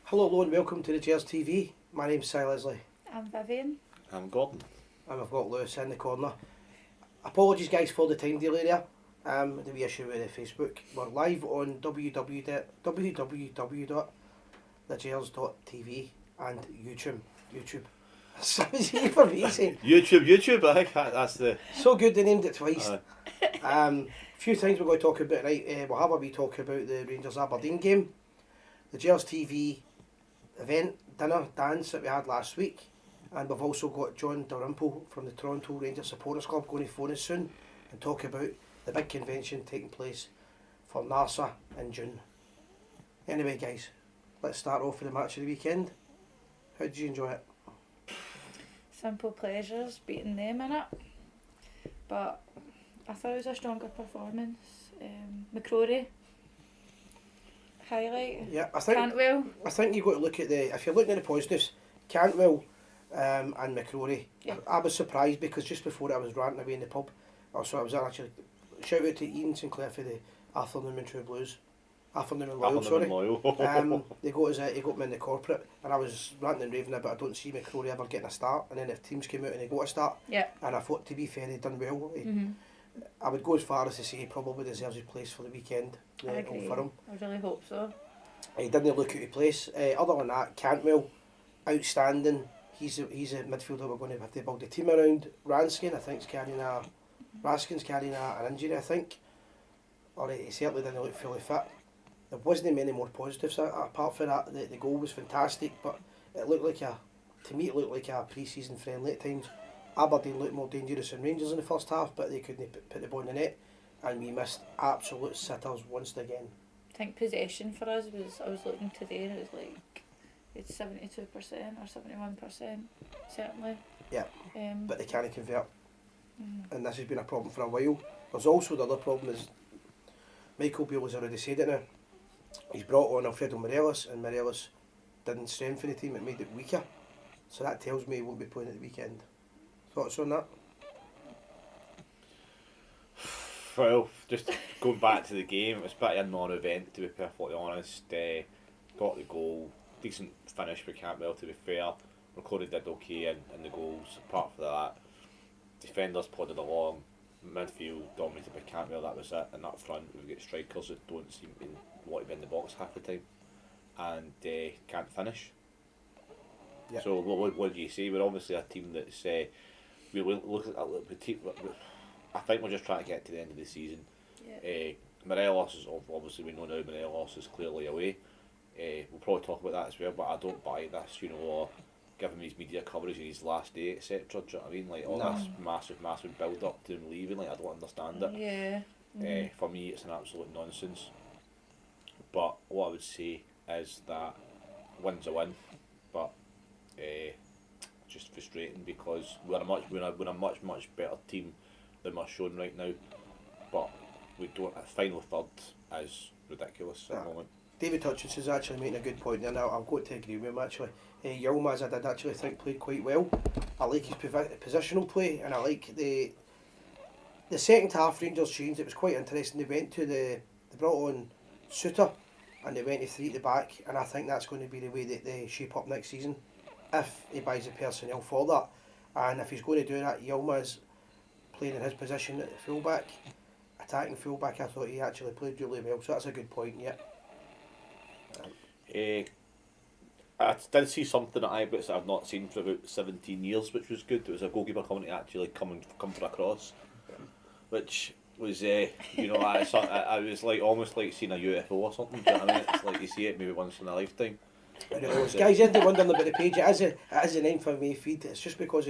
Hello and welcome to the Gers TV. My name's Si Leslie I'm Vivian. I'm Gordon. and I've got Lewis in the corner. Apologies guys for the time delay there. The wee issue with the Facebook. We're live on www.thegers.tv and YouTube. So easy for me saying. YouTube, I think that's the... So good they named it twice. Few things we're going to talk about right. We'll have a wee talk about the Rangers Aberdeen game, the Gers TV event, dinner, dance that we had last week, and we've also got John Dalrymple from the Toronto Rangers Supporters Club going to phone us soon and talk about the big convention taking place for NASA in June. Anyway guys, let's start off with the match of the weekend. How did you enjoy it? Simple pleasures, beating them in it. But I thought it was a stronger performance. McCrory, highlight. Yeah, I think you've got to look at if you're looking at the positives, Cantwell and McCrory. Yeah. I was surprised because just before I was ranting away in the pub, I was actually, shout out to Ian Sinclair for the Arthur Newman True Blues. Arthur Newman Loyal, sorry. He got me in the corporate and I was ranting and raving about I don't see McCrory ever getting a start, and then if teams came out and they got a start, Yeah. and I thought to be fair he done well. Mm-hmm. I would go as far as to say he probably deserves his place for the weekend. I agree. For him. I really hope so. He didn't look out of place. Other than that, Cantwell, outstanding. He's a midfielder we're going to have to build a team around. Raskin's carrying an injury, I think. Or he certainly didn't look fully fit. There wasn't many more positives apart from that. The goal was fantastic, but it looked like it looked like a pre-season friendly at times. Aberdeen looked more dangerous than Rangers in the first half, but they couldn't put the ball in the net, and we missed absolute sitters once again. I think possession for us I was looking today and it was like it's 72% or 71%, certainly. Yeah, but they can't convert, Mm. and this has been a problem for a while. There's also the other problem is Michael Beale has already said it now. He's brought on Alfredo Morelos, and Morelos didn't strengthen the team, it made it weaker. So that tells me he won't be playing at the weekend. Thoughts on that? Well, just going back to the game, it was a bit of a non-event to be perfectly honest. Got the goal, decent finish for Campbell to be fair. McCrory did okay in the goals. Apart from that, defenders plodded along, midfield dominated by Campbell, that was it. And up front we've got strikers that don't seem to want to be in the box half the time and can't finish. Yep. So what do you say? We're obviously a team that's we look at the team. I think we're just trying to get to the end of the season. Yeah. Morelos is obviously, we know now Morelos is clearly away. We'll probably talk about that as well, but I don't buy this, or giving his media coverage in his last day, etc. Do you know what I mean? Like all this massive build up to him leaving, like I don't understand it. Yeah. Mm-hmm. For me, it's an absolute nonsense. But what I would say is that win's a win, but just frustrating because we're a much better team than we're shown right now. But we don't. A final third is ridiculous at the moment. David Hutchins is actually making a good point there. Now I've got to agree with him actually. Yilmaz I did actually think played quite well. I like his positional play, and I like the second half Rangers changed. It was quite interesting. They brought on Suter, and they went to three at the back, and I think that's going to be the way that they shape up next season, if he buys the personnel for that. And if he's going to do that, Yilmaz playing in his position at fullback, attacking fullback, I thought he actually played really well. So that's a good point. Yeah. I did see something at Ibrox that I've not seen for about 17 years, which was good. There was a goalkeeper coming to actually come for a cross, which was I was like almost like seeing a UFO or something. Do you know what I mean? It's like you see it maybe once in a lifetime. Guys, you ain't wondering about the page. It is a 9 feed. It's just because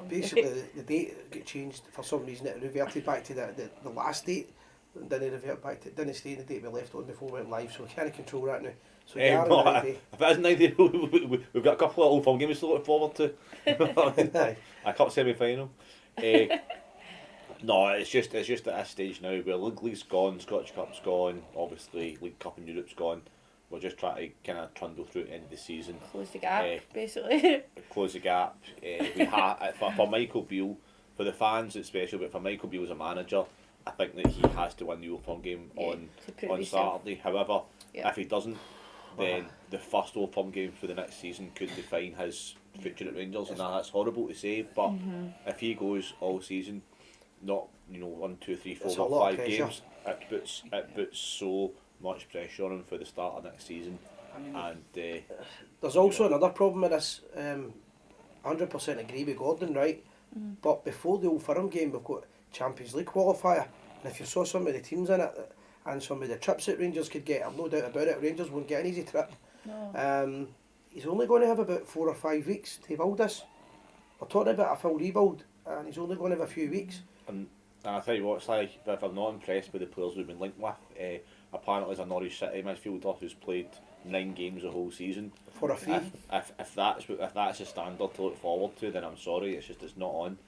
basically the date got changed for some reason. It reverted back to the last date. Didn't revert back to, didn't stay in the date we left on before we went live, so we can't control that now. So if it is 90, we've got a couple of old firm games to look forward to. A cup semi-final. No, it's just at this stage now where League's gone, Scottish Cup's gone, obviously League Cup in Europe's gone. We're just trying to kind of trundle through the end of the season. Close the gap, basically. Close the gap. For Michael Beale, for the fans it's special, but for Michael Beale as a manager, I think that he has to win the Old Firm game on Saturday. However, if he doesn't, then the first Old Firm game for the next season could define his future at Rangers, and that's horrible to say. But if he goes all season, not 1, 2, 3, 4, It's a or lot of 5 pressure. games, it puts so much pressure on him for the start of next season. And there's also another problem with this. 100% agree with Gordon, right? But before the Old Firm game, we've got Champions League qualifier, and if you saw some of the teams in it and some of the trips that Rangers could get, I've no doubt about it, Rangers won't get an easy trip. No. He's only going to have about 4 or 5 weeks to build this. We're talking about a full rebuild, and he's only going to have a few weeks. And I'll tell you what it's like, if I'm not impressed with the players we've been linked with, apparently there's a Norwich City midfielder who's played 9 games the whole season. For a fee. If that's a standard to look forward to, then I'm sorry, it's not on.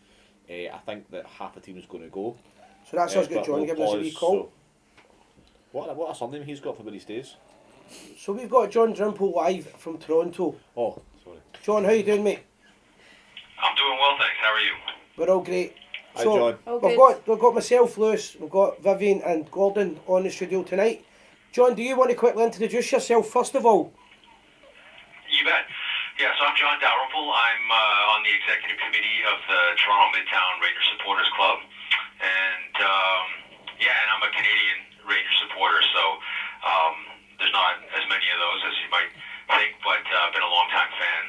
I think that half the team is going to go. So that's us got but John we'll giving us a wee pause, call. So what a surname he's got for where he stays? So we've got John Drimple live from Toronto. Oh, sorry. John, how you doing, mate? I'm doing well, thanks. How are you? We're all great. Hi, So John. All we've good. got myself, Lewis, we've got Vivian and Gordon on the studio tonight. John, do you want to quickly introduce yourself first of all? You bet. Yeah, so I'm John Dalrymple. I'm on the executive committee of the Toronto Midtown Rangers Supporters Club. And, and I'm a Canadian Rangers supporter, so there's not as many of those as you might think, but I've been a long-time fan,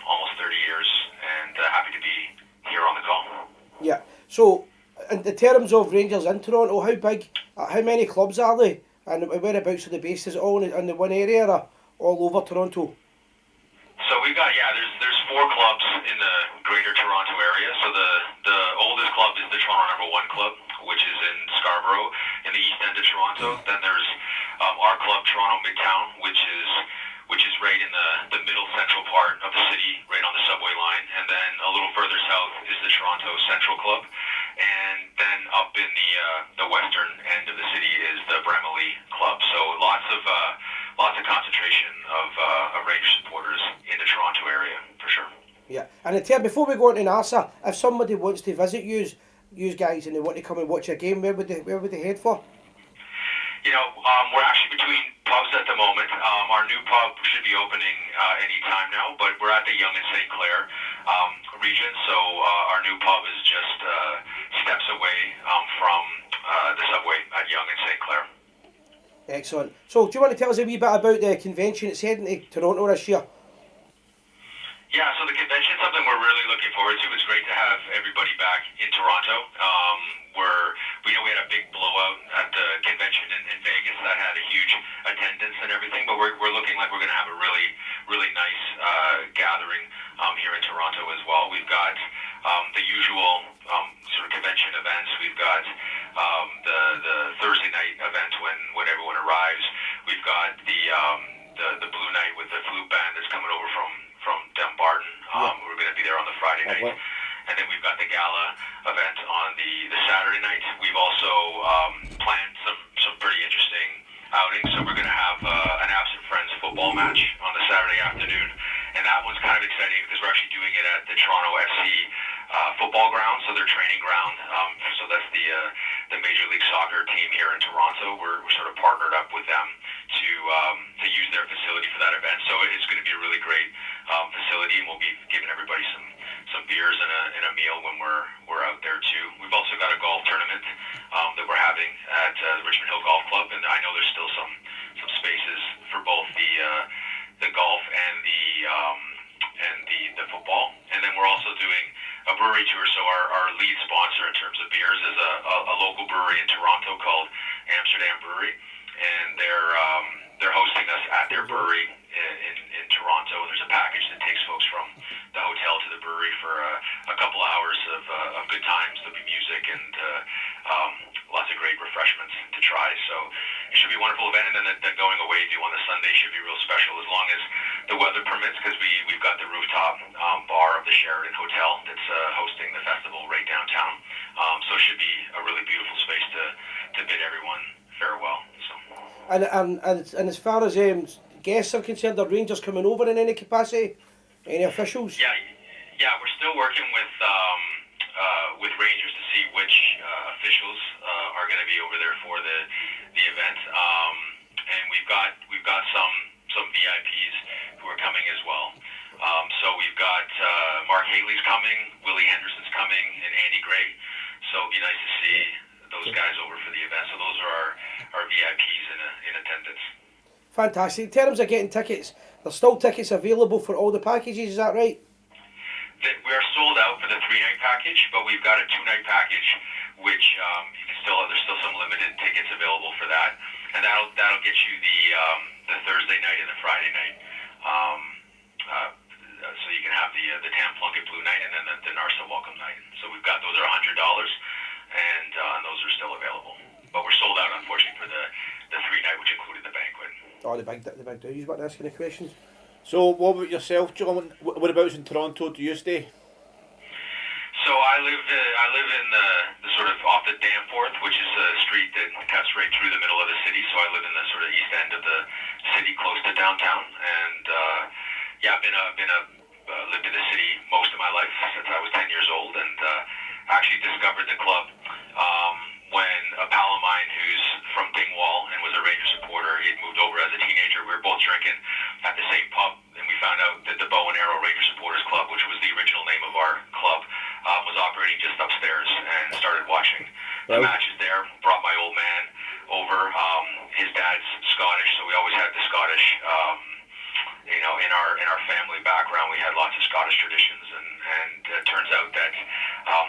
almost 30 years, and happy to be here on the call. Yeah. So, in the terms of Rangers in Toronto, how big, how many clubs are they? And whereabouts are the base? Is it all in the one area or all over Toronto? So we've got, there's 4 clubs in the Greater Toronto area. So the oldest club is the Toronto #1 club, which is in Scarborough, in the east end of Toronto. Then there's our club, Toronto Midtown, which is right in the middle central part of the city, right on the subway line. And then a little further south is the Toronto Central Club. And then up in the western end of the city is the Bramalea Club. So lots of concentration of Rangers supporters in the Toronto area, for sure. Yeah. And before we go on to NASA, if somebody wants to visit you guys and they want to come and watch a game, where would they head for? We're actually between pubs at the moment. Our new pub should be opening any time now, but we're at the Yonge and St. Clair region, so our new pub is just steps away from the subway at Yonge and St. Clair. Excellent. So, do you want to tell us a wee bit about the convention that's heading to Toronto this year? Yeah, so the convention is something we're really looking forward to. It's great to have everybody back in Toronto. We know we had a big blowout at the convention in Vegas that had a huge attendance and everything, but we're looking like we're going to have a really, really nice gathering here in Toronto as well. We've got the usual sort of convention events. We've got the Thursday night event when everyone arrives. We've got the Blue Night with the flute band that's coming over from Dumbarton. We're going to be there on the Friday night. Okay. And then we've got the gala event on the Saturday night. We've also planned some pretty interesting outings. So we're going to have an Absent Friends football match on the Saturday afternoon. And that one's kind of exciting because we're actually doing it at the Toronto FC football ground, so their training ground. So that's the Major League Soccer team here in Toronto. We're sort of partnered up with them to use their facility for that event. So it's going to be a really great facility, and we'll be giving everybody some beers and a meal when we're out there too. We've also got a golf tournament that we're having at the Richmond Hill Golf Club, and I know there's still some spaces for both the golf and the football. And then we're also doing a brewery tour. So our lead sponsor in terms of beers is a local brewery in Toronto called Amsterdam Brewery, and they're hosting us at their brewery in Toronto. And there's a package that takes folks from the hotel to the brewery for a couple of hours of good times. There'll be music and lots of great refreshments to try. So it should be a wonderful event. And then the going away due on the Sunday should be real special as long as the weather permits, because we've got the rooftop bar of the Sheraton Hotel that's hosting the festival right downtown. So it should be a really beautiful space to bid everyone farewell. So. And as far as guests are concerned, are Rangers coming over in any capacity? Any officials? Yeah, we're still working with Rangers to see which officials are going to be over there for the event, and we've got some VIPs who are coming as well. So we've got Mark Haley's coming, Willie Henderson's coming, and Andy Gray. So it'd be nice to see those guys over for the event. So those are our VIPs in attendance. Fantastic. In terms of getting tickets, there's still tickets available for all the packages, is that right? We are sold out for the 3-night package, but we've got a 2-night package, which you can there's still some limited tickets available for that, and that'll get you the Thursday night and the Friday night. So you can have the Tam Plunkett Blue night and then the Narsa Welcome night. So we've got those are $100, and those are still available. But we're sold out, unfortunately, for the 3-night, which included the banquet. Oh, the big dude. You've been asking the questions. So, what about yourself, John? Whereabouts in Toronto do you stay? So I live in the sort of off the Danforth, which is a street that cuts right through the middle of the city. So I live in the sort of east end of the city, close to downtown. And I've lived in the city most of my life since I was 10 years old, and actually discovered the club when a pal of mine who's from Dingwall and was a Ranger supporter, he'd moved over as a teenager. We were both drinking at the same pub, and we found out that the Bow and Arrow Ranger Supporters Club, which was the original name of our club, was operating just upstairs, and started watching the matches there. Brought my old man over. His dad's Scottish, so we always had the Scottish. In our family background, we had lots of Scottish traditions, and it turns out that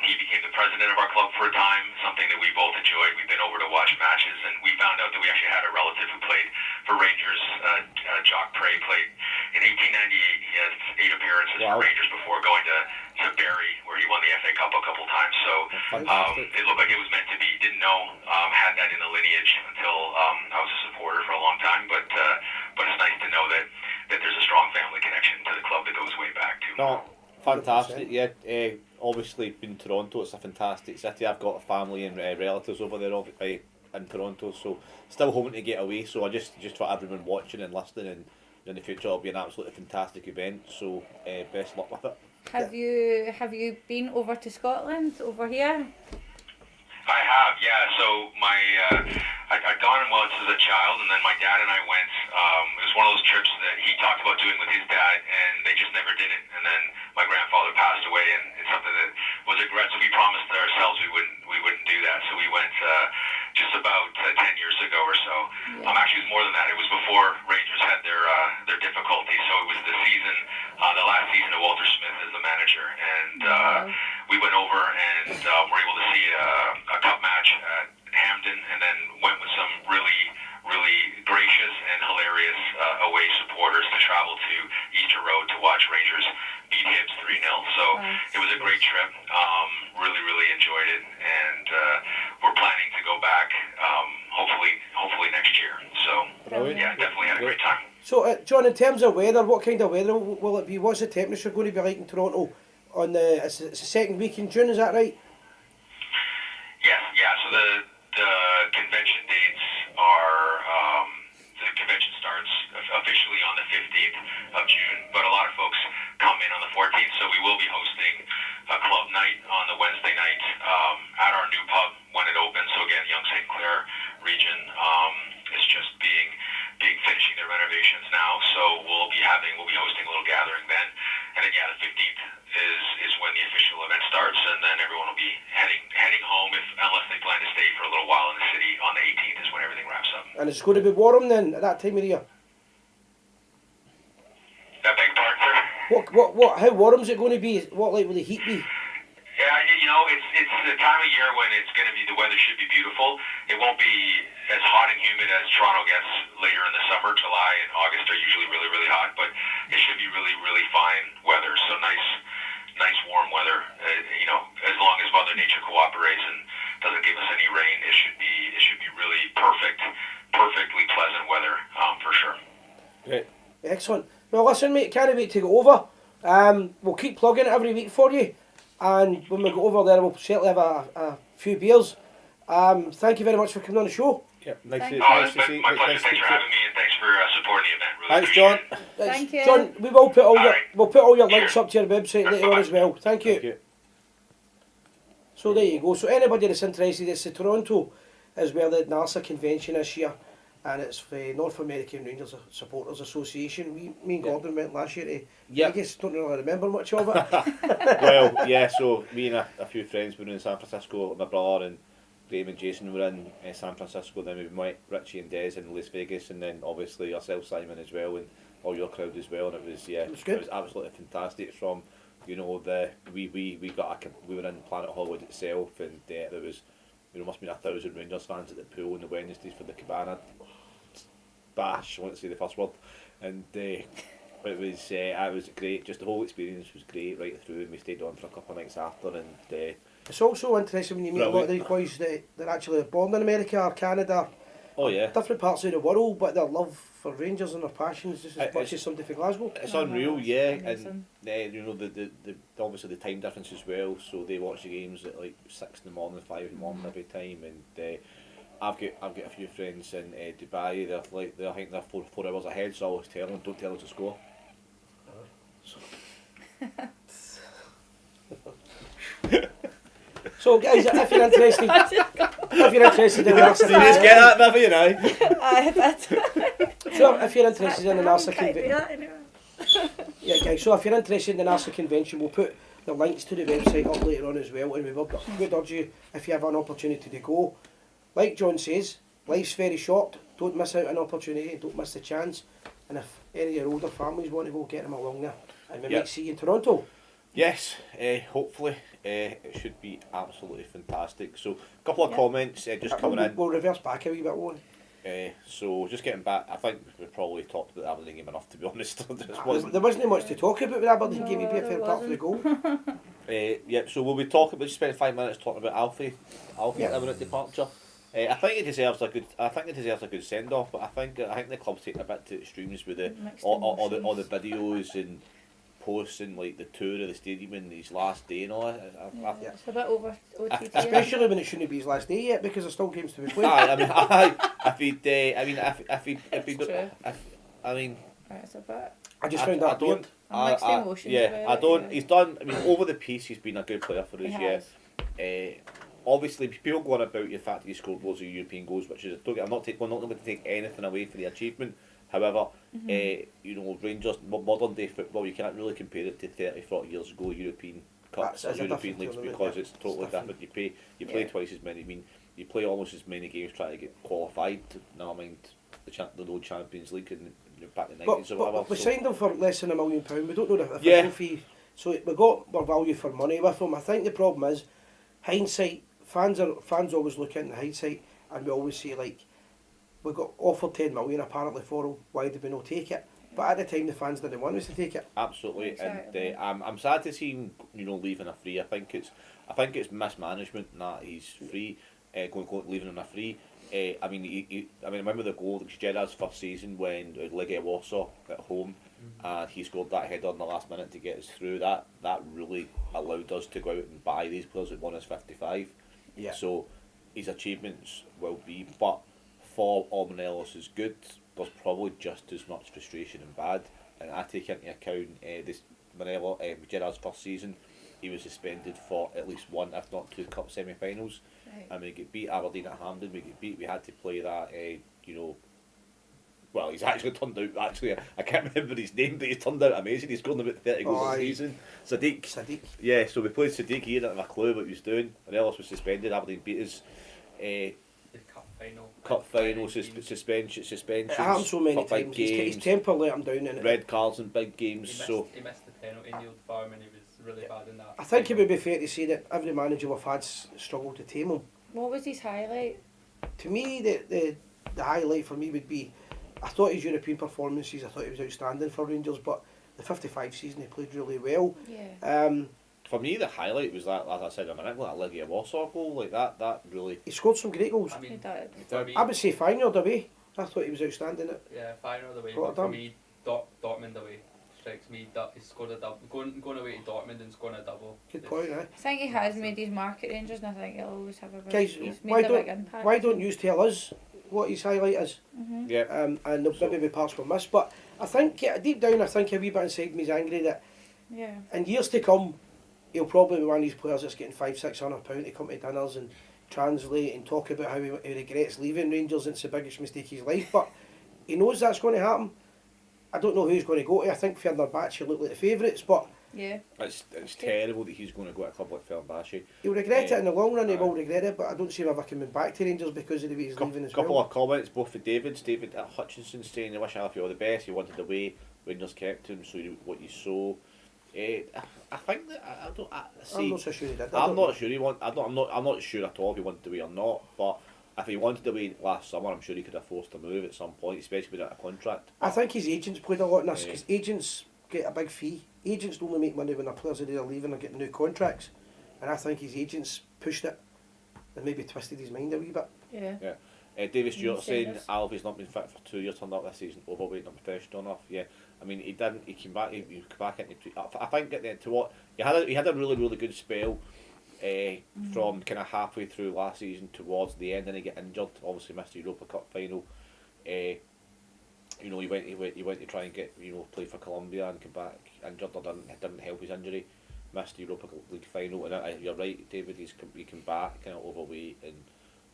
he became the president of our club for a time, something that we both enjoyed. We've been over to watch matches, and we found out that we actually had a relative who played for Rangers. Jock Prey played in 1898. He had 8 appearances for Rangers before going to Barrie, where he won the FA Cup a couple times. So it looked like it was meant to be. Didn't know, had that in the lineage until I was a supporter for a long time. But it's nice to know that there's a strong family connection to the club that goes way back too. No, fantastic. 100%. Yeah, obviously being Toronto, it's a fantastic city. I've got a family and relatives over there in Toronto, so still hoping to get away. So I just for everyone watching and listening, and in the future it'll be an absolutely fantastic event. So best luck with it. Have you been over to Scotland over here? I have, yeah. So I'd gone once as a child, and then my dad and I went. It was one of those trips that he talked about doing with his dad, and they just never did it. And then my grandfather passed away, and it's something that was a regret. So we promised ourselves we wouldn't do that. So we went just about 10 years ago or so. Yeah. Actually, it was more than that. It was before Rangers had their difficulties. So it was the season, the last season of Walter Smith as the manager, and we went over and were able to see a cup match at Hampden, and then went with some really, really gracious and hilarious away supporters to travel to Easter Road to watch Rangers beat Hibs 3-0. So it was a great trip. Really, really enjoyed it, and we're planning to go back hopefully next year. So yeah, definitely had a great time. So John, in terms of weather, what kind of weather will it be? What's the temperature going to be like in Toronto on it's the second week in June? Is that right? Yes, yeah. So the convention dates are the convention starts officially on the 15th of June, but a lot of folks come in on the 14th. So we will be hosting a club night on the Wednesday night at our new pub when it opens. So again, Yonge St. Clair region is just finishing their renovations now. So we'll be hosting a little gathering then, and then the 15th is when the official event starts, and then everyone will be heading home unless they plan to stay for a little while in the city. On the 18th is when everything wraps up. And it's going to be warm then at that time of the year. That big part, sir. What? How warm is it going to be? What will the heat be? Yeah, it's the time of year when it's going to be. The weather should be beautiful. It won't be as hot and humid as Toronto gets later in the summer. July and August are usually really, really hot, but it should be really, really fine weather. So nice warm weather. As long as Mother Nature cooperates and doesn't give us any rain, it should be really perfectly pleasant weather for sure. Great. Excellent. Well, listen, mate, can't wait to go over. We'll keep plugging it every week for you, and when we go over there, we'll certainly have a few beers. Thank you very much for coming on the show. Yep, nice to see you. My pleasure. Thanks for having me, and thanks for supporting the event. Really Thanks, John. Thank you. John, we will put all your links up to your website later on as well. Thank you. Thank you. So there you go. So anybody that's interested, it's the Toronto as well, the NASA convention this year. and it's the North American Rangers Supporters Association. Me and Yeah. Gordon went last year to Yep. Vegas. Don't really remember much of it. Well, yeah, so me and a few friends were in San Francisco. My brother and Graham and Jason were in San Francisco. Then we met Richie and Des in Las Vegas, and then obviously yourself, Simon, as well, and all your crowd as well. And it was It was good. it was absolutely fantastic. From we were in Planet Hollywood itself, and there was must have been 1,000 Rangers fans at the pool on the Wednesdays for the Cabana bash. I want to say the first word, and it was great. Just the whole experience was great right through, and we stayed on for a couple of nights after. And It's also interesting when you meet a lot of these boys that they're actually born in America or Canada, oh yeah, different parts of the world, but their love for Rangers and their passion is just as much as somebody from Glasgow. it's Oh, unreal, that's yeah, amazing. and the obviously the time difference as well. So they watch the games at like 6 in the morning, 5 in the morning every time, and I've got a few friends in Dubai. I think they're 4 hours ahead. So I always tell them, don't tell us the score. So guys, if you're interested in Did the you just get that, Vivi, you know? I did. so if you're interested in the NASA Can't do convention, that anymore. yeah, guys. So if you're interested in the NASA convention, we'll put the links to the website up later on as well, and we would urge you, if you have an opportunity to go. Like John says, life's very short. Don't miss out on an opportunity. Don't miss the chance. And if any of your older families want to go, get them along there, and we Yep. might see you in Toronto. Yes, hopefully it should be absolutely fantastic. So a couple of Yeah. comments just coming in. We'll reverse back a wee bit, won't So just getting back, I think we probably talked about the Aberdeen game enough, to be honest. There wasn't much to talk about with Aberdeen game. He'd be a No, fair there part for the wasn't. goal. Yep. So we'll be talking. We'll spend 5 minutes talking about Alfie Yeah. Everett departure. I think he deserves a good send off, but I think the club's taking a bit to extremes with Mixed all the emotions. videos and posts and like the tour of the stadium and his last day and all that. Yeah, it's a bit over OTT. Especially when it shouldn't be his last day yet, because there's still games to be played. I mean, Right, it's a bit. I just found that weird. Mixed emotions Yeah, about I don't. it, He's done. I mean, over the piece, he's been a good player for us. He Yeah. has. Obviously, people going about the fact that he scored loads of European goals, which is we're not going to take anything away for the achievement. However, Rangers modern day football, you can't really compare it to 30, 40 years ago European cups That's or a European different leagues tournament, because yeah. it's totally It's different. different. You play Yeah. twice as many. I mean, you play almost as many games trying to get qualified. Never mind the old Champions League in back in the 90s or whatever. But we so- signed him for less than £1 million. We don't know the official Yeah. fee. So we got more value for money with him. I think the problem is hindsight. Fans always look into hindsight, and we always say like, we got offered 10 million apparently for him. Why did we not take it? But at the time, the fans didn't want us to take it. Absolutely, Exactly. and I'm sad to see him, leaving a free. I think it's mismanagement that he's free, leaving on a free. I mean, I remember the goal, Gerard's first season when Legia Warsaw at home, and he scored that header in the last minute to get us through. That really allowed us to go out and buy these players at -55. Yeah. So his achievements will be, but for Ormanellos is good. There's probably just as much frustration and bad, and I take into account Gerard's first season. He was suspended for at least one, if not two, cup semi-finals. Right. And we get beat Aberdeen at Hampden. We had to play that. Well, he's actually turned out. Actually, I can't remember his name, but he's turned out amazing. He's scored about 30 goals a season. Sadiq. Yeah. So we played Sadiq. He didn't have a clue what he was doing. And Ellis was suspended. Aberdeen beat us. The Cup final suspensions. It happened so many for big times. games, His temper let him down. And red cards in big games. He missed the penalty in the Old Firm and he was really bad in that. I think it would be fair to say that every manager we've had struggled to tame him. What was his highlight? To me, the highlight for me would be, I thought his European performances, I thought he was outstanding for Rangers, but the 55 season he played really well. Yeah. For me, the highlight was that, as I said a minute ago, that Legia Warsaw goal. Like that really. He scored some great goals. I mean, He did. for me, I would say Feyenoord away. I thought he was outstanding at yeah, Feyenoord away. But Rotterdam. for me, Dortmund away strikes me that he scored a double. Going away to Dortmund and scoring a double. good is- point, eh? I think he has made his mark at Rangers, and I think he'll always have a big. Guys, he's why made a big impact. Why don't you tell us what his highlight is? Mhm. Yeah. And maybe the parts we'll miss. But I think, deep down, I think a wee bit inside me is angry that Yeah. in years to come, he'll probably be one of these players that's getting £500-600 to come to dinners, and translate and talk about how he regrets leaving Rangers. It's the biggest mistake of his life, but he knows that's going to happen. I don't know who's going to go to. I think Fenerbahce look like the favourites, but Yeah. It's terrible that he's going to go to a club like Fenerbahce. he'll regret it in the long run. He Aye. will regret it, but I don't see him ever coming back to Rangers because of the way he's leaving as Couple well. of comments, both for David Hutchinson saying, "I wish Alfie all the best. He wanted away. Rangers kept him, so what you saw." I think that I don't. See, I'm not so sure he did. I'm not sure he want. I'm not sure at all if he wanted away or not. But if he wanted away last summer, I'm sure he could have forced a move at some point, especially without a contract. I think his agents played a lot in this Yeah. because agents get a big fee. Agents only make money when their players are either leaving or getting new contracts, and I think his agents pushed it and maybe twisted his mind a wee bit. Yeah. David Stewart saying Yes. Alfie's not been fit for 2 years, turned up this season, overweight, not professional enough. Yeah, I mean he didn't. He came back. He came back into. I think at the end to what he had a really good spell. From kind of halfway through last season towards the end, and he got injured. Obviously missed the Europa Cup final. He went to try and get play for Colombia and came back injured. Or didn't help his injury. Missed the Europa League final, and you're right, David. He came back kind of overweight and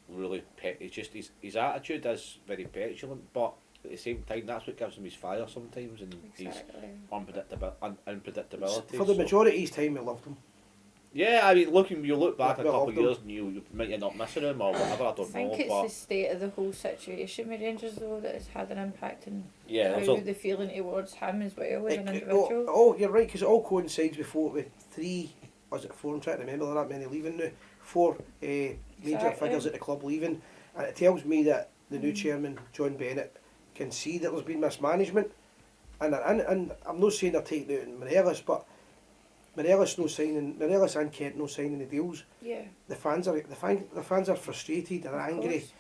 really it's just his attitude is very petulant, but at the same time that's what gives him his fire sometimes, and Exactly. his unpredictability. For the majority of his time, we loved him. Yeah, I mean, you look back a Well, couple of I've years and you might end up missing him or whatever. I I don't think know, it's but the state of the whole situation with Rangers though that has had an impact on yeah, how so they're feeling towards him as well as an individual. You're right, because it all coincides with four, I'm trying to remember, there aren't many leaving now, four major Exactly. figures at the club leaving, and it tells me that the new chairman, John Bennett, can see that there's been mismanagement, and I'm not saying they're taking out Morelos, but Morelos and Kent no signing the deals. Yeah. The fans are frustrated and of angry, course.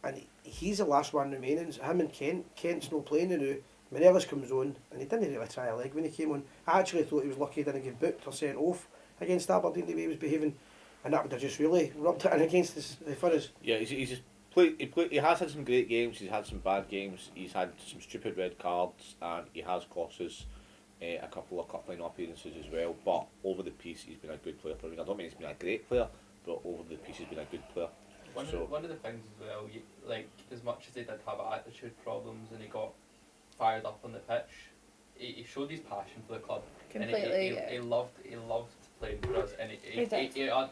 and he's the last one remaining. So him and Kent's no playing now. Morelos comes on, and he didn't really try a leg when he came on. I actually thought he was lucky he didn't get booked or sent off against Aberdeen the way he was behaving, and that would have just really rubbed it in against us for us. yeah, he's just played. He has had some great games. He's had some bad games. He's had some stupid red cards, and he has cost us a couple of cup final appearances as well. But over the piece, he's been a good player for me. I don't mean he's been a great player, but over the piece, he's been a good player. One of the things as well, like as much as he did have attitude problems and he got fired up on the pitch, he showed his passion for the club. Completely. And he loved playing for us, and He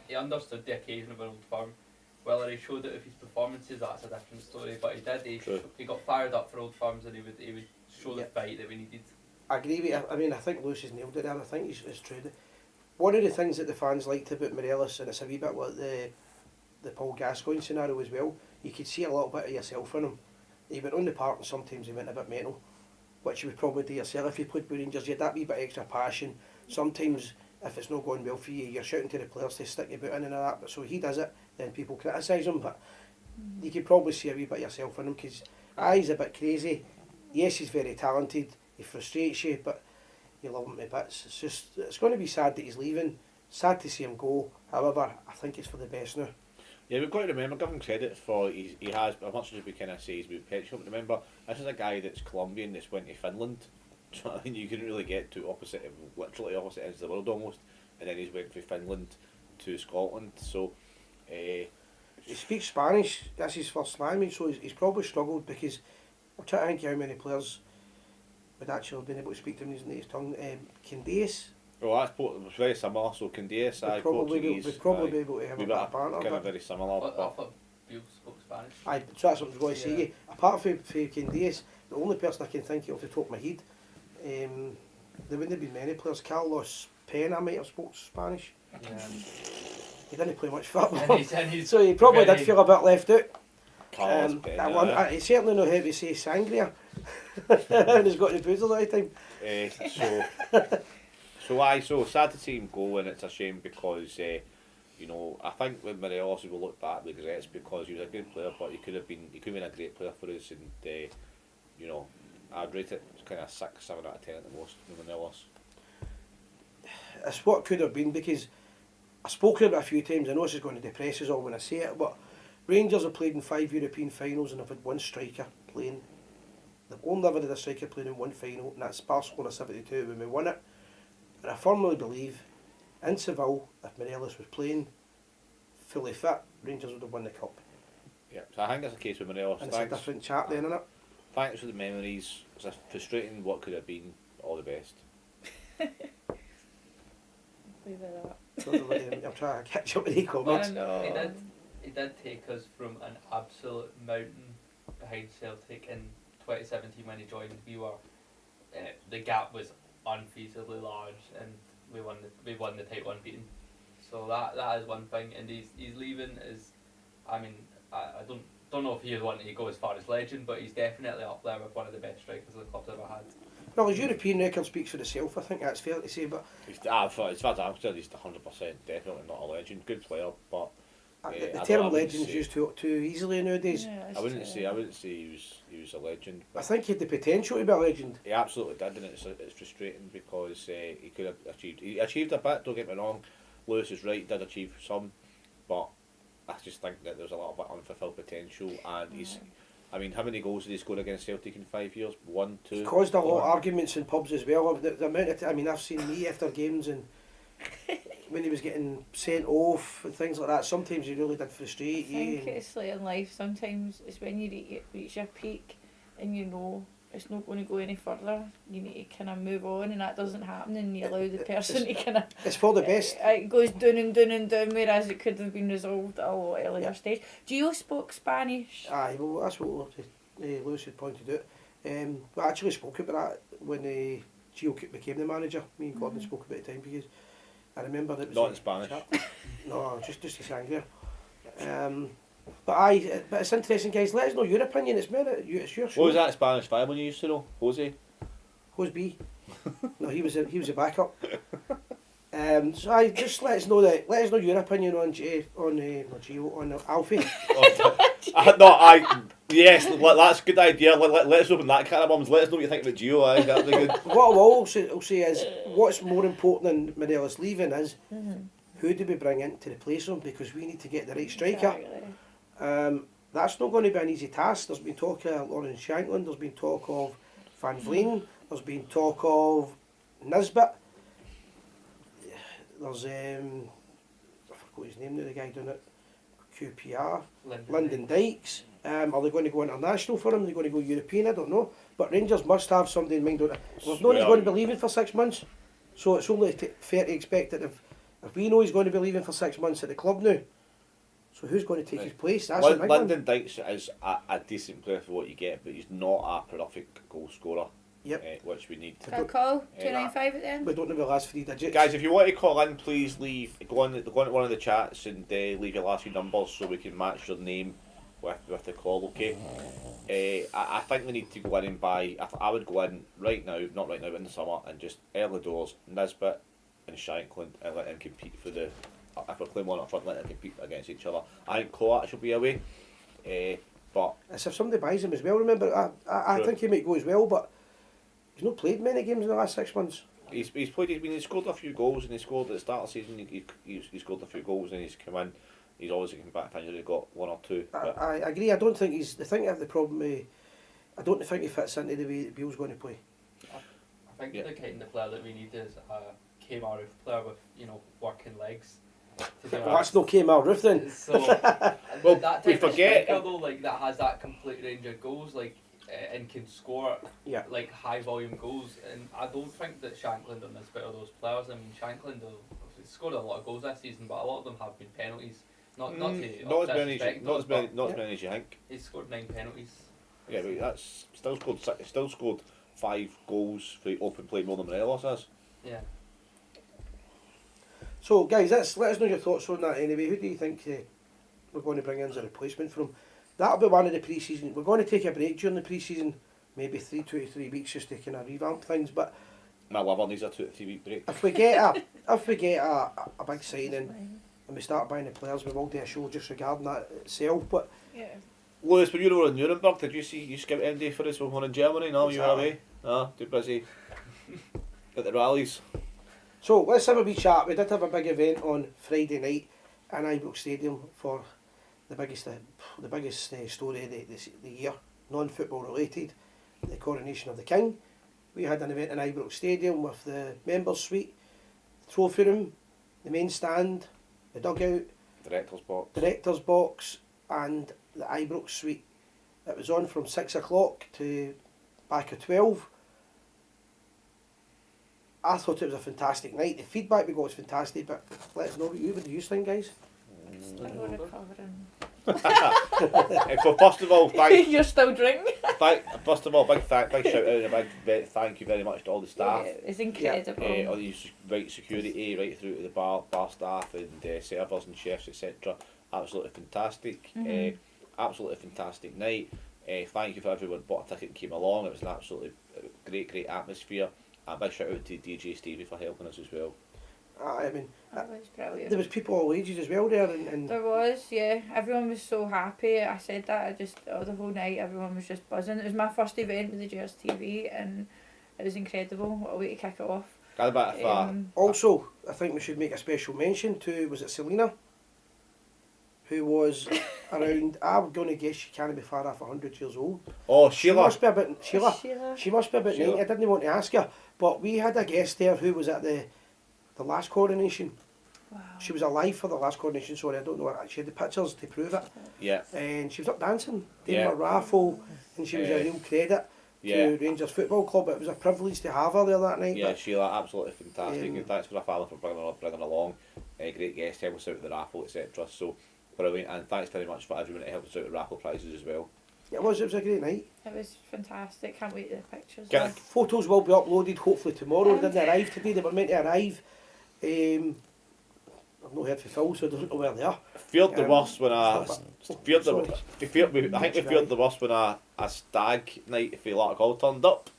he understood the occasion of an Old Firm. Whether he showed it with his performances, that's a different story. But he did. True. He got fired up for Old Firms, and he would show the Yep. fight that we needed. I agree with you. I mean, I think Lewis has nailed it there. I think it's true. One of the things that the fans liked about Morelos, and it's a wee bit like the Paul Gascoigne scenario as well, you could see a little bit of yourself in him. He went on the park and sometimes he went a bit mental, which you would probably do yourself if you played with Rangers. You had that wee bit extra passion. Sometimes if it's not going well for you, you're shouting to the players to stick your boot in and all that. But so he does it, then people criticise him. But you could probably see a wee bit of yourself in him because he's a bit crazy. Yes, he's very talented. He frustrates you, but you love him to bits. It's going to be sad that he's leaving. Sad to see him go. However, I think it's for the best now. Yeah, we've got to remember, give him credit for he has, as much as we kind of say he's been petulant, remember, this is a guy that's Colombian that's went to Finland. So I mean, you couldn't really get to literally opposite ends of the world almost, and then he's went from Finland to Scotland. So, He speaks Spanish. That's his first language, so he's probably struggled because I'm trying to think how many players would actually have been able to speak to him in his native tongue. Candias well, that's it's very similar. So Candias, would probably be able to have a bit of banter. kind of But very similar. I But thought Bill spoke Spanish. aye, so that's what I was going to say. Yeah. Yeah. Apart from Candias, the only person I can think of off the top of my head, there wouldn't have been many players. Carlos Pena might have spoke Spanish. Yeah. He didn't play much football, And he's so he probably very- did feel a bit left out. Carlos That one, Pena, he certainly know how to say sangria. And he's got the booze all the time. So sad to see him go, and it's a shame because I think with Morelos we will look back with regrets because he was a good player, but he could have been a great player for us, and I'd rate it kind of 6, 7 out of 10 at the most with Morelos. It's what could have been because I've spoken about it a few times. I know this is going to depress us all when I say it, but Rangers have played in 5 European finals and have had one striker playing. They've only ever had a striker playing in one final, and that's Barcelona 72 when we won it. And I firmly believe in Seville, if Morelos was playing, fully fit, Rangers would have won the cup. Yeah, so I think that's the case with Morelos. And it's a different chat then, isn't it? Thanks for the memories. It's a frustrating what could have been. All the best. Leave it at I'm trying to catch up with the that. comments. I know. He did take us from an absolute mountain behind Celtic in 2017 when he joined. The gap was unfeasibly large, and we won the title unbeaten. So that is one thing, and he's leaving is, I mean, I don't know if he'd want to go as far as legend, but he's definitely up there with one of the best strikers the club's ever had. Well, his European record speaks for itself, I think that's fair to say, but As far as I'm concerned, he's 100% definitely not a legend. Good player, but the I term wouldn't legend is say- used too easily nowadays. Yeah, I wouldn't say he was a legend. I But think he had the potential to be a legend. he absolutely did, and it's frustrating because he could have achieved a bit. Don't get me wrong, Lewis is right. He did achieve some, but I just think that there's a lot of unfulfilled potential, and he's. I mean, how many goals did he score against Celtic in 5 years? 1, 2. It's caused a lot of arguments in pubs as well. The amount of I mean, I've seen me after games and when he was getting sent off and things like that. Sometimes he really did I frustrate think you. it's like in life, sometimes it's when you reach your peak and you know it's not going to go any further, you need to kind of move on, and that doesn't happen, and you allow the person to kind of... It's for the best. It goes down and down and down, whereas it could have been resolved at a lot earlier Yeah. stage. Gio spoke Spanish. Aye, well, that's what Lewis had pointed out. We actually spoke about that when Gio became the manager. Me and Gordon spoke about it time because I remember it was Not in Spanish. No, just to Sangria. But it's interesting, guys. Let us know your opinion. It's your show. What was that Spanish fireman you used to know? Jose? Who's B? No, he was a backup. So just let us know your opinion on Alfie. Yes, that's a good idea. Let's open that can of worms. Let us know what you think about Gio. That'd be good. What I will say is, what's more important than Morelos leaving is who do we bring in to replace him, because we need to get the right striker. Exactly. That's not going to be an easy task. There's been talk of Lawrence Shankland, there's been talk of Van Vleen, there's been talk of Nisbet. There's I forgot his name now, the guy doing it, QPR, Lyndon Dykes. Are they going to go international for him? Are they going to go European? I don't know. But Rangers must have somebody in mind. We've known he's going to be leaving for 6 months, so it's only fair to expect that if we know he's going to be leaving for 6 months at the club now, so who's going to take his place? That's a big Lyndon one. Dykes is a decent player for what you get, but he's not a prolific goal scorer. Yep. Which we need. Got a call, 295 at the end. We don't know the last 3 digits. Guys, if you want to call in, please go on to one of the chats and leave your last few numbers so we can match your name with the call, okay? I think we need to go in and buy. I would go in right now, not right now, in the summer, and just early doors, Nisbet and Shankland, and let them compete for the. If we're playing one up front, let them compete against each other. I think Coates will be away, but It's if somebody buys him as well. Remember, I True. think he might go as well, but he's not played many games in the last 6 months. he's played. He scored a few goals, and he scored at the start of the season. He scored a few goals, and he's come in. He's always come back. I think he's got 1 or 2. But I agree. I don't think he's. The thing I have the problem with. I don't think he fits into the way that Beale's going to play. I think Yeah. the kind of player that we need is a Kmart player with, working legs. To do Well, that's no Kmart Roof then. So, Well, that we type of forget- striker though, that has that complete range of goals, and can score Yeah. high volume goals. And I don't think that Shankland and Nisbet are those players. I mean, Shankland has scored a lot of goals this season, but a lot of them have been penalties. Not not as many. disrespect Not as those, many. Not as many as you think. but he's scored 9 penalties. Yeah, but that's still scored 5 goals for open play more than Morelos has. Yeah. So, guys, let us know your thoughts on that anyway. Who do you think we're going to bring in as a replacement for him? That'll be one of the pre-season. We're going to take a break during the pre-season, maybe 2 to 3 weeks, just to kind of revamp things. But My liver needs a 2 to 3 week break. if we get a big signing and we start buying the players, we will do a show just regarding that itself. But Yeah. Lewis, when you were in Nuremberg, did you see you scout MD for us when we were in Germany? No, you were away. No, too busy at the rallies. so let's have a wee chat. We did have a big event on Friday night in Ibrox Stadium for the biggest story of the year, non-football related, the coronation of the King. We had an event in Ibrox Stadium with the members' suite, the trophy room, the main stand, the dugout, Director's box. Director's box and the Ibrox suite. It was on from 6 o'clock to back at 12. I thought it was a fantastic night. The feedback we got was fantastic, but let us know what you think, guys. Still recovering. So first of all, You're still drinking? first of all, big shout out and a big thank you very much to all the staff. Yeah, it's incredible. All these security, right through to the bar staff and servers and chefs, etc. Absolutely fantastic. Absolutely fantastic night. Thank you for everyone who bought a ticket and came along. It was an absolutely great atmosphere. A big shout out to DJ Stevie for helping us as well. I mean, That was brilliant. there was people all ages as well there, and There was, yeah. Everyone was so happy. I said that. The whole night, everyone was just buzzing. It was my first event with the Gers TV, and it was incredible. What a way to kick it off. Got a bit of also I think we should make a special mention to, was it Selena, who was around, I'm going to guess she can't be far off 100 years old. Oh, She Sheila. must be about, Sheila. Sheila. She must be about Sheila. 90. I didn't want to ask her, but we had a guest there who was at the last coronation. Wow. She was alive for the last coronation, sorry, I don't know. She had the pictures to prove it. Yeah, And she was up dancing, doing Yeah. a raffle, and she was a real credit yeah. to Rangers Football Club. It was a privilege to have her there that night. Yeah, But Sheila, absolutely fantastic. Um, And thanks for her father for bringing along. Great guest, help us out with the raffle, etc. So brilliant, and thanks very much for everyone that helped us out with raffle prizes as well. it was a great night. It was fantastic. Can't wait for the pictures. Can now. Photos will be uploaded hopefully tomorrow. They And- didn't arrive today, they were meant to arrive. I've not heard from Phil, so I don't know where they are. Feared the worst when I feared the. Sorry. I think we feared the worst when a stag night for Larkhall turned up.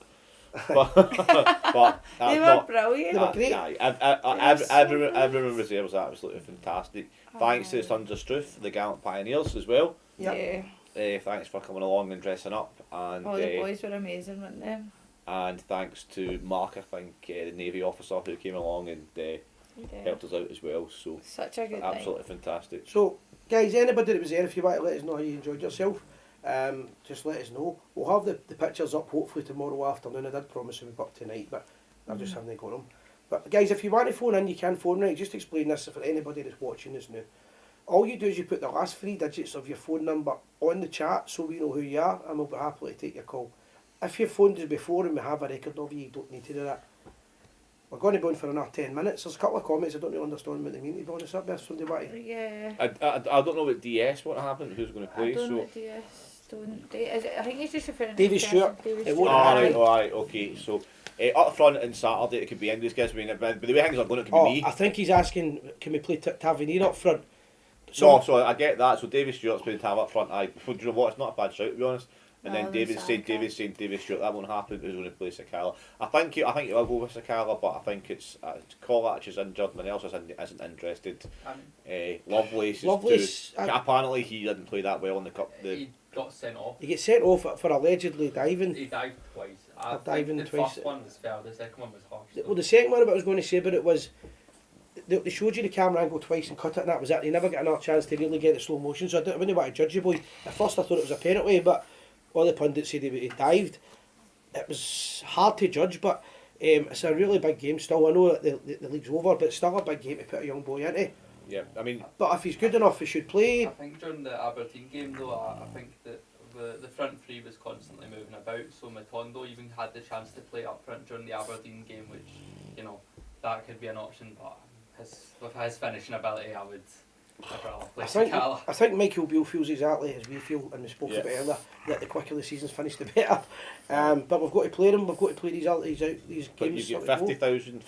But that's They were not. brilliant. They were great. Everyone was there was absolutely fantastic. Thanks to the Sons of Struth, the gallant pioneers as well. Yep. Yeah. Thanks for coming along and dressing up, and All the boys were amazing, weren't they? and thanks to Mark, I think, the Navy officer who came along and Yeah. helped us out as well. So Such a good absolutely fantastic. So, guys, anybody that was there, if you want to let us know how you enjoyed yourself, just let us know. We'll have the pictures up hopefully tomorrow afternoon. I did promise we'd be up tonight, but I just haven't got them. But guys, if you want to phone in, you can phone right. Just explain this for anybody that's watching this now. All you do is you put the last 3 digits of your phone number on the chat so we know who you are, and we'll be happy to take your call. If you've phoned us before and we have a record of you, you don't need to do that. We're going to go on for another 10 minutes. There's a couple of comments I don't really understand what they mean, to be honest. Up there, somebody want to... thing. Yeah. I don't know what DS what happened. Who's going to play? I don't know So. what DS don't. I think he's just referring to David the person, Stewart. David It Stewart. won't Alright, alright, okay. So up front on Saturday it could be English guys. I mean, but the way things are going, it could be me. I think he's asking, can we play Tavernier up front? So I get that. So David Stewart's playing Tav up front. Do you know what? It's not a bad shout to be honest. And No, then there's David saying David Stewart. That won't happen. Who's going to play Sakala? I think he'll go with Sakala, but I think it's Kovac is injured. Manelson isn't interested. Lovelace. Lovelace, Apparently he didn't play that well in the cup. He got sent off. You get sent off for allegedly diving. He dived twice. I diving think the twice. first one was fair, the second one was harsh. Well, the second one I was going to say about it was they showed you the camera angle twice and cut it, and that was it. You never get another chance to really get it slow motion, so I wouldn't want to judge you, boy. At first I thought it was a penalty, but all the pundits said he dived. It was hard to judge, but it's a really big game still. I know that the league's over, but it's still a big game to put a young boy into. Yeah, I mean, But if he's good enough, he should play. I think during the Aberdeen game though, I think that the front three was constantly moving about, so Matondo even had the chance to play up front during the Aberdeen game, which, you know, that could be an option, but with his finishing ability, I would rather play Sakala. I think Michael Beale feels exactly as we feel, and we spoke about earlier, that the quicker the season's finished, the better. But we've got to play them. We've got to play these but games. you've got 50,000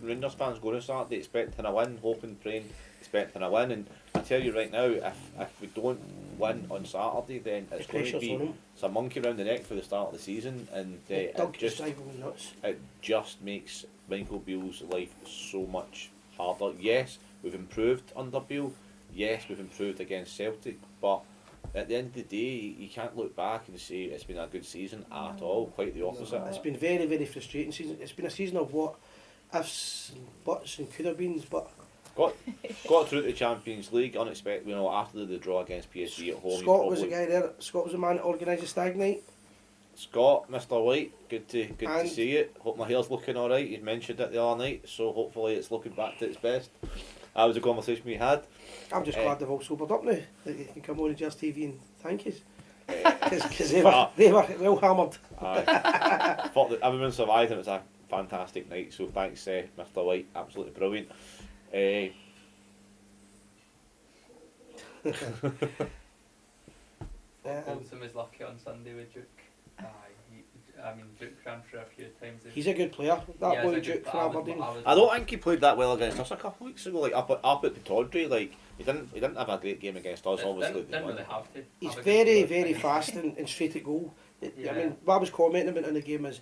Rangers fans going to Saturday expecting a win, hoping, praying, expecting a win. And I tell you right now, if we don't win on Saturday, then it's going to pressure's on be him. some monkey round the neck for the start of the season, and Doug just driving me nuts. it just makes Michael Beale's life so much harder. Yes, we've improved under Beale. Yes, we've improved against Celtic, but at the end of the day, you can't look back and say it's been a good season at all. Quite the opposite. It's been very, very frustrating season. It's been a season of what ifs and buts and could have beens, but Got through to the Champions League unexpected. You know, after the draw against PSG at home. Scott was the guy there. Scott was the man that organised the stag night. Scott, Mr. White, good to And- see it. Hope my hair's looking all right. You mentioned it the other night, so hopefully it's looking back to its best. That was a conversation we had. I'm just Eh. glad they've all sobered up now. That you can come on and Gers TV and thank us. Eh, Because Ah. they were well hammered. Aye. Thought that everyone survived and it was a fantastic night, so thanks Mr. White, absolutely brilliant. Bolton was lucky on Sunday with Duke. Duke ran for a few times. He's a good player, that Yeah, boy he's a Duke good- for I was- Aberdeen. I don't think he played that well against us a couple of weeks ago, like up at the Tawdry, like he didn't have a great game against us, obviously. Didn't really have to. He's Have a good very, goal. very fast and straight at goal. I Yeah. mean, what I was commenting about in the game is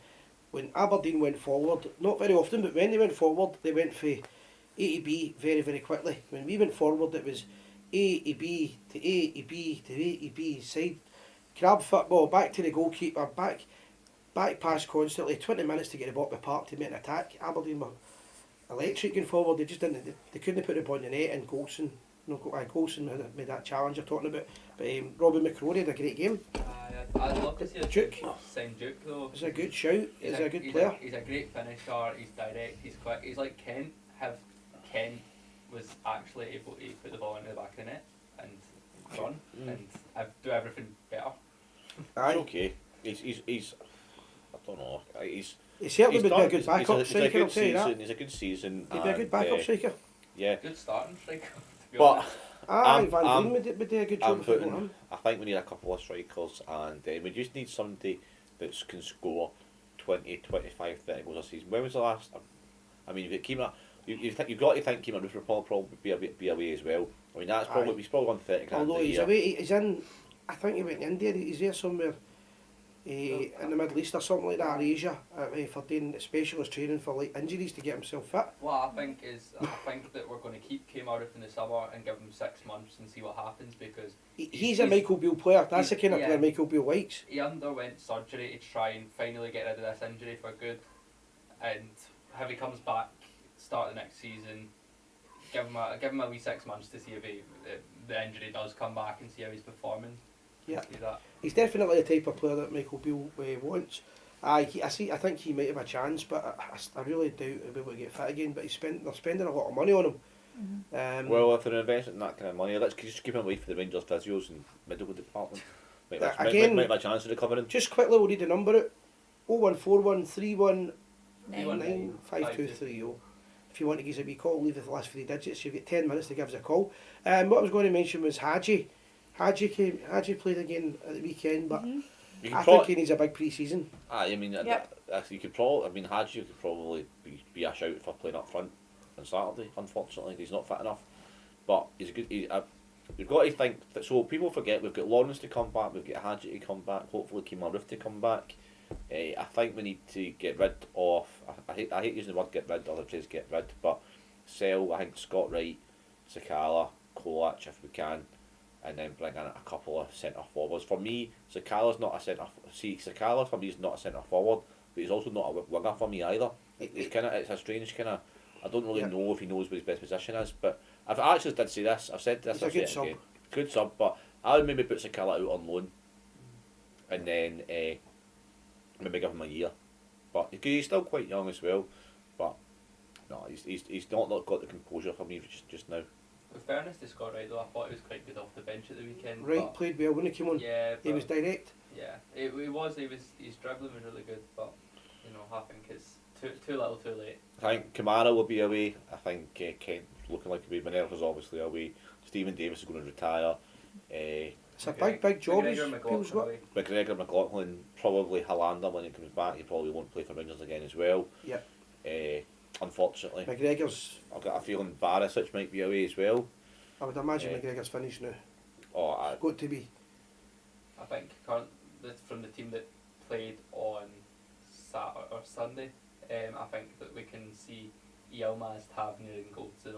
when Aberdeen went forward, not very often, but when they went forward, they went for A to B very, very quickly. When we went forward, it was A to B to A to B to A to B, side, grab football, back to the goalkeeper, back pass constantly, 20 minutes to get the ball to the park to make an attack. Aberdeen were electric going forward, they just didn't, they couldn't put the ball in the net, and Golson made that challenge you're talking about. But Robbie McCrory had a great game. I'd love to see Duke. sign Duke though. He's a good shout, he's a good player. He's a great finisher. He's direct. He's quick. He's like Kent. Kent was actually able to put the ball into the back of the net and run and do everything better. He's okay. He's I don't know. He certainly would be a good he's backup striker, I'll tell you that. He's a good season. He'd be a good backup striker. Yeah. Good starting striker. To be But honest. Van I'm- Veen would do a good I'm job if we got putting, him. I think we need a couple of strikers, and we just need somebody that can score 20, 25, 30 goals a season. When was the last? I mean, you've got you've got to think Keeman Roof will probably be away as well. I mean, that's probably he's probably on 30 grand Although a he's year. away, he's in, I think he went to India, he's there somewhere in the Middle East or something like that, or Asia, for doing specialist training for like injuries to get himself fit. What I think that we're going to keep Kmart in the summer and give him 6 months and see what happens because He's a Michael Beale player, that's the kind of yeah. player Michael Beale likes. he underwent surgery to try and finally get rid of this injury for good, and if he comes back, start the next season, give him a wee 6 months to see if the injury does come back and see how he's performing. Yeah. See that. He's definitely the type of player that Michael Beale wants. I think he might have a chance, but I really doubt he'll be able to get fit again. But they're spending a lot of money on him. Well, if they're investing in that kind of money, let's just keep him away for the Rangers physios and medical department. Might have a chance of recovering. Just quickly, we'll read the number out. 0141 31 9. 5230. If you want to give us a wee call, leave the last 3 digits. You've got 10 minutes to give us a call. What I was going to mention was Hadji. Hadji played again at the weekend, but You can I think he needs a big pre-season. I mean, Yep. you could probably. I mean, Hadji could probably be a shout for playing up front on Saturday. Unfortunately, he's not fit enough, but he's a good. We've got to think that. So people forget we've got Lawrence to come back. We've got Hadji to come back. Hopefully, Keeman Roof to come back. I think we need to get rid of. I hate using the word get rid. Other players get rid, but sell. I think Scott Wright, Sakala, Kolach if we can. And then bring in a couple of centre forwards. For me, Sakala's not a centre. Sakala for me is not a centre forward, but he's also not a winger for me either. It's a strange kind of. I don't really know if he knows what his best position is. But I've actually did say this. I've said this. He's a good sub. Good sub, but I would maybe put Sakala out on loan, and then maybe give him a year. But he's still quite young as well. But no, he's not got the composure for me just now. With fairness to Scott Wright though, I thought he was quite good off the bench at the weekend. Wright but played well when he came on. yeah, He was direct. Yeah, his dribbling was really good, but I think it's too little, too late. I think Kamara will be away. I think Kent looking like he'll be. Minerva's obviously away. Stephen Davis is going to retire. It's a big job he's Beale's got. McGregor, McLaughlin, probably Hollander when he comes back. He probably won't play for Rangers again as well. Yep. Unfortunately, McGregor's, I've got a feeling Barisic might be away as well. I would imagine Yeah. McGregor's finished now. Oh, Got to be. I think from the team that played on Saturday or Sunday, I think that we can see Yilmaz, Tavernier and Goldson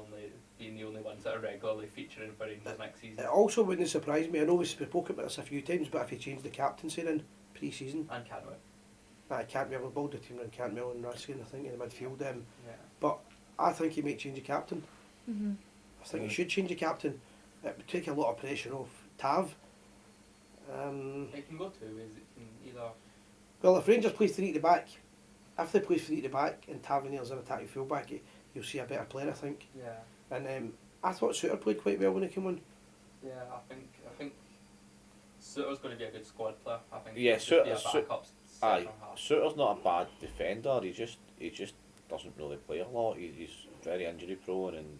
being the only ones that are regularly featuring for Rangers next season. It also wouldn't surprise me, I know we've spoken about this a few times, but if he changed the captaincy in pre-season, And Canwell. I can't we'll build the team around Cantwell and Raskin, I think, in the midfield. Yeah. But I think he might change the captain. Mm-hmm. I think he should change the captain. It would take a lot of pressure off Tav. It can go 2 ways. It can either. Well, if Rangers play 3 at the back, if they play 3 at the back and Tavernier's an attacking fullback, you'll see a better player, I think. Yeah. And I thought Suter played quite well when he came on. Yeah, I think Suter's going to be a good squad player. I think Yeah, he'll just be a Suter- backup Aye, centre half. Suter's not a bad defender. He just doesn't really play a lot. He's very injury prone, and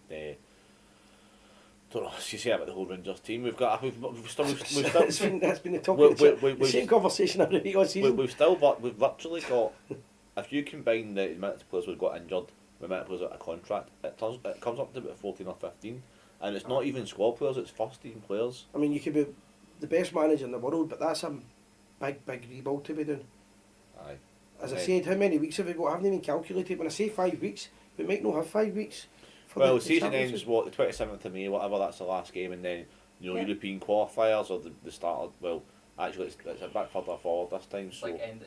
don't know. As you say about the whole Rangers team, we've still That's been the topic. The same conversation every week all season. we've literally got, if you combine the amount of players we've got injured, the amount of players out of contract, it comes up to about 14 or 15, and it's not even squad players; it's first team players. I mean, you could be the best manager in the world, but that's a big rebuild to be doing. Aye. As I said, how many weeks have we got? I haven't even calculated. When I say 5 weeks, we might not have 5 weeks. For Well, the season championship. ends what, the 27th of May, whatever. That's the last game, and then Yeah. European qualifiers or the start of, well, actually it's a bit further forward this time. It's So like end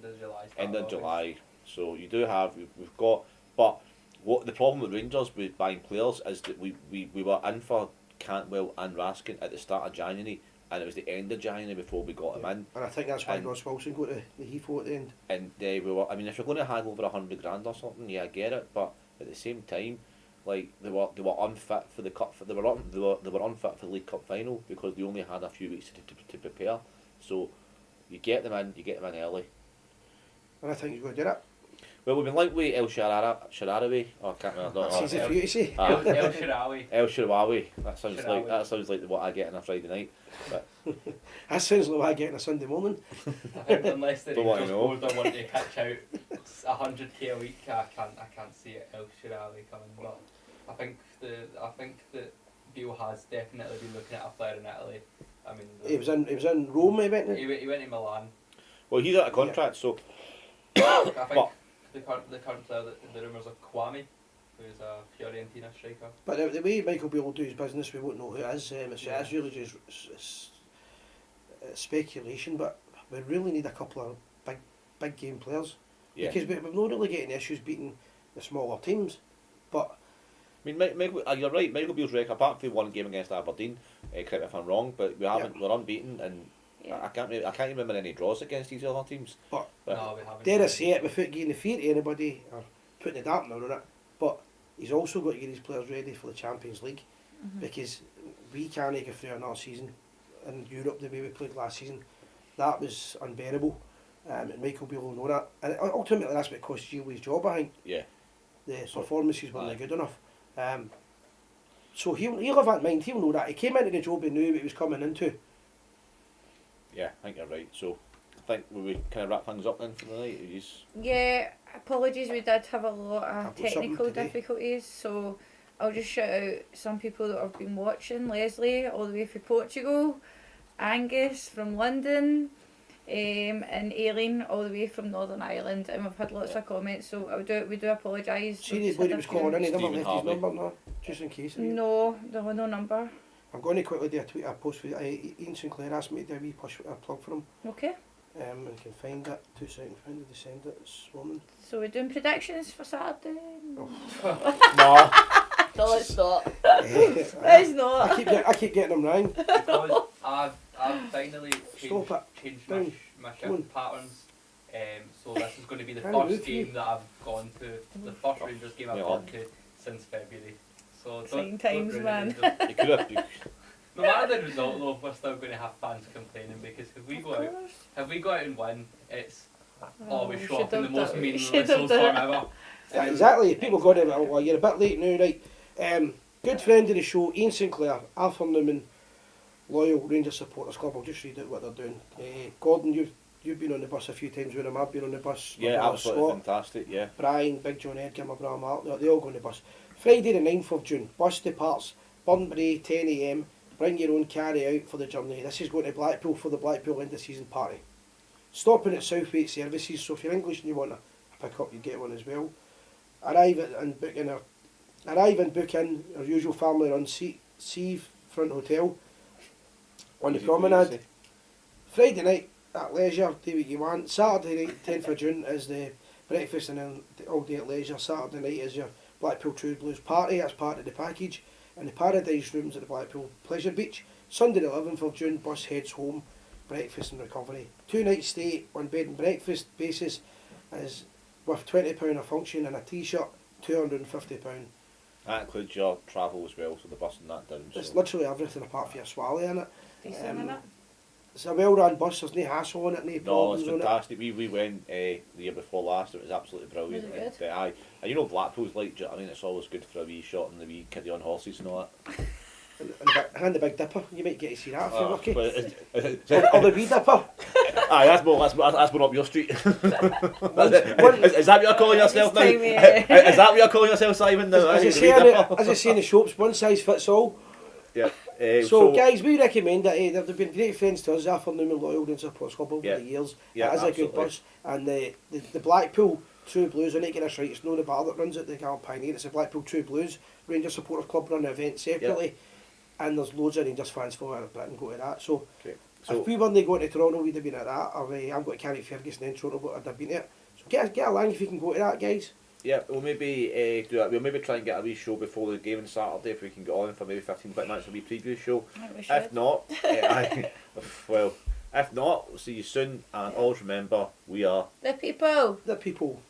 of July. start end of August. July. So you do have we've got, but what the problem with Rangers with buying players is that we were in for Cantwell and Raskin at the start of January, and it was the end of January before we got them in. And I think that's why And- Ross Wilson got the Heathrow at the end. And we were. I mean, if you're going to haggle over 100 grand or something, yeah, I get it. But at the same time, like they were unfit for the cup. They were unfit for the League Cup final because they only had a few weeks to prepare. So you get them in early. And I think he's going to do that. Well, we've been linked with El Shaarawy. Oh, I can't remember. That's easy for you to say. El Shaarawy. El Shaarawy. That sounds Shaarawy. like what I get on a Friday night. But That sounds like what I get on a Sunday morning. I think unless the Don't want to Rangers know. board are wanting to catch out 100k a week, I can't see it El Shaarawy coming. But I think that Beale has definitely been looking at a player in Italy. I mean, He was in Rome, he went. he went to Milan. well, he's out of contract, so I think But- the current player that the rumours of Kwame, who's a Fiorentina striker. But the way Michael Beale will do his business, we won't know who it is. It's really just speculation, but we really need a couple of big game players. yeah. Because we've not really getting issues beating the smaller teams. But I mean, Michael, you're right. Michael Beale's record, apart from one game against Aberdeen, correct me if I'm wrong, but we're unbeaten, and Yeah. I can't remember any draws against these other teams. But No, we haven't. dare I say it, without getting the fear to anybody or putting the dampener on it, but he's also got to get his players ready for the Champions League, because we can't go through another season in Europe the way we played last season. That was unbearable, and Michael Beale will know that. And ultimately that's what cost Gio his job, I think. Yeah. The performances weren't Aye. good enough. So he'll have that in mind, he'll know that. He came into the job, he knew what he was coming into. Yeah, I think you're right. So I think we would kind of wrap things up then for the night. Yeah, apologies, we did have a lot I've of got something technical today. difficulties, so I'll just shout out some people that have been watching. Leslie, all the way from Portugal, Angus from London, and Aileen, all the way from Northern Ireland, and we've had lots of comments, so we do apologise. See We've the just bloke had that a was few- calling in, he never Stephen left Harvey. his number, no, just in case. No, there was no number. I'm going to quickly do a post with Ian Sinclair asked me to do a wee plug for him. Okay, And you can find it. 2 seconds, when did they send it this morning? so we're doing predictions for Saturday? No. No, it's not. It's It's not. I keep getting them wrong. Because I've finally Stop it. changed Down. my Come on. shift patterns. So this is going to be the Can I first move you? game that I've gone to, the first Rangers game I've Yeah. gone to since February. So Exciting don't times, ruin man. it. You could have. No matter the result though, we're still going to have fans complaining because if we go out and win, it's always we shocking, the should most have meaningless done- should have snowstorm done it. ever. Yeah, exactly. People got it. Well, you're a bit late now, right? Good friend of the show, Ian Sinclair, Arthur Newman, loyal Rangers supporters club. I'll just read out what they're doing. Gordon, you've been on the bus a few times with him. I've been on the bus. My Yeah, brother absolutely Scott, fantastic. Yeah. Brian, Big John Edgar, my brother Mark, they all go on the bus. Friday the 9th of June, bus departs Bunbury, 10 AM. Bring your own carry out for the journey. This is going to Blackpool for the Blackpool end of season party. Stopping at Southwaite Services, so if you're English and you want to pick up, you get one as well. Arrive and book in our usual family run Seave Front Hotel on the promenade. Friday night at leisure, do what you want. Saturday night, 10th of June, is the breakfast and then all day at leisure. Saturday night is your Blackpool True Blues party, that's part of the package. And the Paradise Rooms at the Blackpool Pleasure Beach. Sunday the 11th of June, bus heads home, breakfast and recovery. 2 night stay on bed and breakfast basis is with £20 a function and a t-shirt, £250. That includes your travel as well, so the bus and that down. It's So. literally everything apart from your swally in it. Decent, innit? It's a well-run bus. There's no hassle on it, no No, it's problems on it. fantastic. We went the year before last. It was absolutely brilliant. Was it And, aye, and you know Blackpool's like. Do you know what I mean, it's always good for a wee shot and the wee kiddie on horses and all that. And the Big Dipper. You might get to see that if you're lucky. But Or the Wee Dipper. aye, that's more up your street. is that what you're calling yourself now? This time, yeah. Is that what you're calling yourself, Simon? Now, As aye, I the say wee in dipper? the, as I say in the shops, one size fits all. Yeah. So guys, we recommend it. They've been great friends to us. After Newman Loyal and Supports Club over Yeah. the years. Yeah, it is a good absolutely. bus. And the Blackpool True Blues, I need to get this right, it's not the bar that runs it, the Gal Pioneer, it's the Blackpool True Blues. Ranger Supporters Club run the event separately. And there's loads of Rangers fans from Britain go to that. So, Okay. So if we weren't going to Toronto, we'd have been at that. Or I'm going to Carrickfergus and then Toronto, but I'd have been there. So get along if you can go to that, guys. yeah, we'll maybe do that. We'll maybe try and get a wee show before the game on Saturday if we can get on for maybe 15-20 minutes, a wee preview show. I think we should. If not, well, if not, we'll see you soon. And always remember, we are The people. The people.